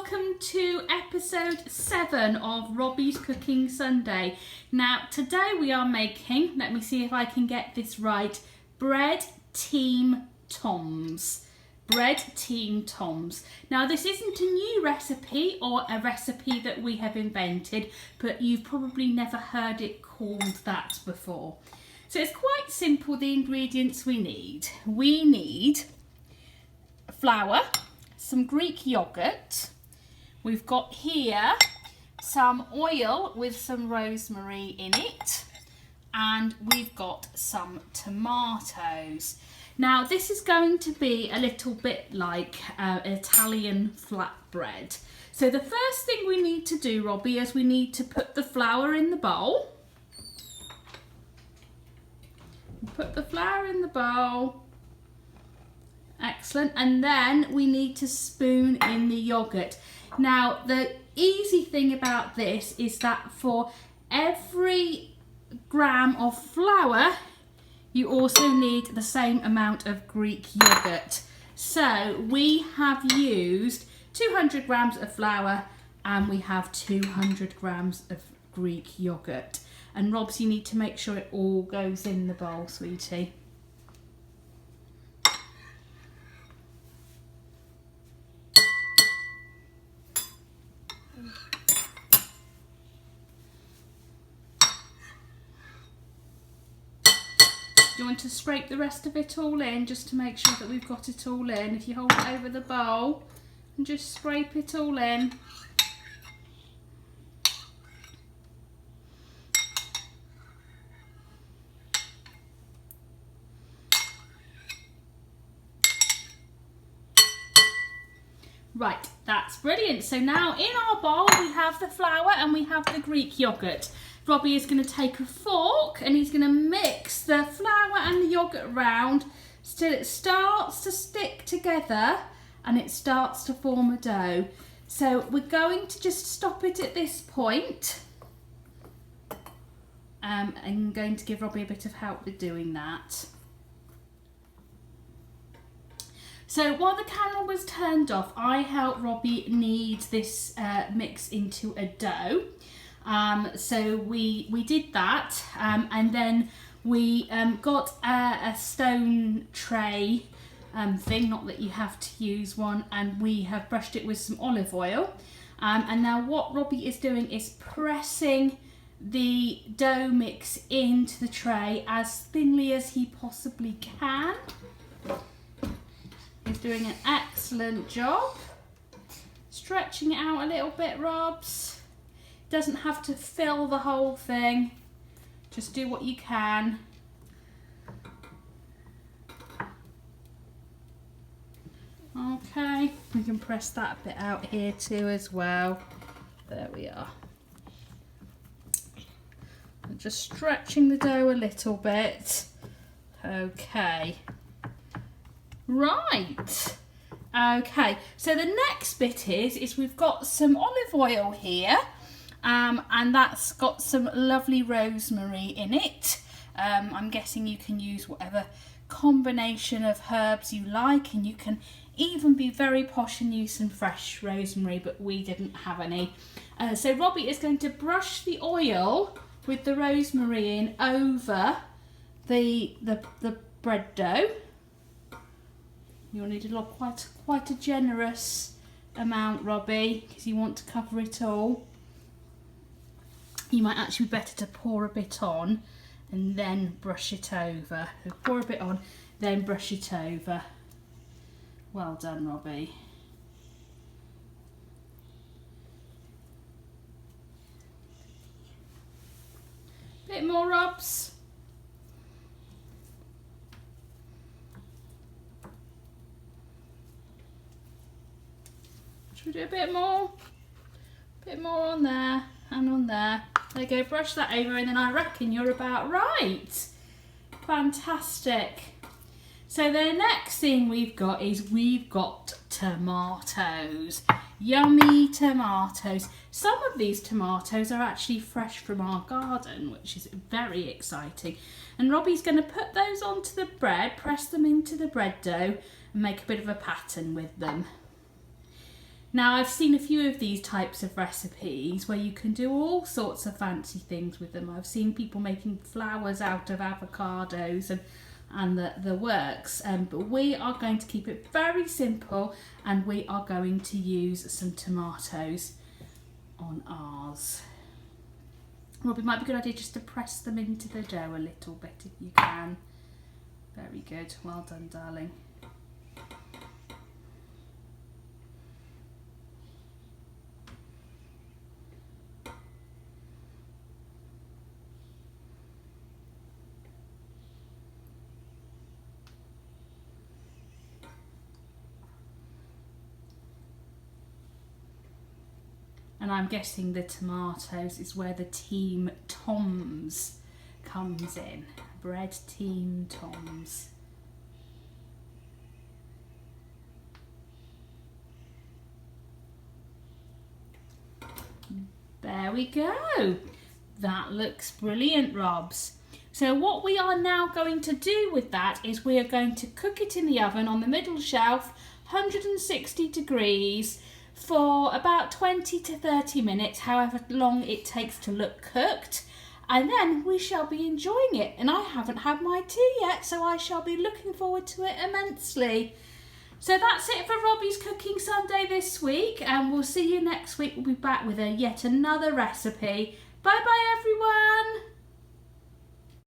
welcome to episode 7 of Robbies Cooking Sunday. Now today we are making, let me see if I can get this right, bread team toms. Bread team toms. Now this isn't a new recipe or a recipe that we have invented, but you've probably never heard it called that before. So it's quite simple, the ingredients we need. We need flour, some Greek yogurt. We've got here some oil with some rosemary in it, and we've got some tomatoes. Now this is going to be a little bit like Italian flatbread. So the first thing we need to do, Robbie, is we need to put the flour in the bowl. Put the flour in the bowl. Excellent. And then we need to spoon in the yogurt. Now the easy thing about this is that for every gram of flour you also need the same amount of Greek yogurt. So we have used 200 grams of flour and we have 200 grams of Greek yogurt. And Robs, you need to make sure it all goes in the bowl, sweetie. Do you want to scrape the rest of it all in just to make sure that we've got it all in? If you hold it over the bowl and just scrape it all in. Right, that's brilliant. So now in our bowl we have the flour and we have the Greek yogurt. Robbie is going to take a fork and he's going to mix the flour and the yogurt around till it starts to stick together and it starts to form a dough. So we're going to just stop it at this point. I'm going to give Robbie a bit of help with doing that. So while the camera was turned off, I helped Robbie knead this mix into a dough. So we did that, and then we got a stone tray thing, not that you have to use one, and we have brushed it with some olive oil. And now what Robbie is doing is pressing the dough mix into the tray as thinly as he possibly can. He's doing an excellent job. Stretching it out a little bit, Robs. Doesn't have to fill the whole thing. Just do what you can. Okay, we can press that bit out here too as well. There we are. I'm just stretching the dough a little bit. Okay. Right. Okay, so the next bit is we've got some olive oil here. And that's got some lovely rosemary in it. I'm guessing you can use whatever combination of herbs you like, and you can even be very posh and use some fresh rosemary, but we didn't have any. So Robbie is going to brush the oil with the rosemary in over the bread dough. You'll need a lot, quite a generous amount, Robbie, because you want to cover it all. You might actually be better to pour a bit on and then brush it over. So pour a bit on, then brush it over. Well done, Robbie. Bit more, Robs. Should we do a bit more? Bit more on there and on there. There you go, brush that over and then I reckon you're about right. Fantastic. So the next thing we've got is we've got tomatoes. Yummy tomatoes. Some of these tomatoes are actually fresh from our garden, which is very exciting. And Robbie's going to put those onto the bread, press them into the bread dough and make a bit of a pattern with them. Now I've seen a few of these types of recipes where you can do all sorts of fancy things with them. I've seen people making flowers out of avocados and the works, but we are going to keep it very simple, and we are going to use some tomatoes on ours. Robbie, might be a good idea just to press them into the dough a little bit if you can. Very good, well done, darling. And I'm guessing the tomatoes is where the Teem Toms comes in. Bread Teem Toms. There we go. That looks brilliant, Robs. So what we are now going to do with that is we are going to cook it in the oven on the middle shelf, 160 degrees, for about 20 to 30 minutes, however long it takes to look cooked, and then we shall be enjoying it. And I haven't had my tea yet, so I shall be looking forward to it immensely. So that's it for Robbie's Cooking Sunday this week, and we'll see you next week. We'll be back with yet another recipe. Bye bye everyone.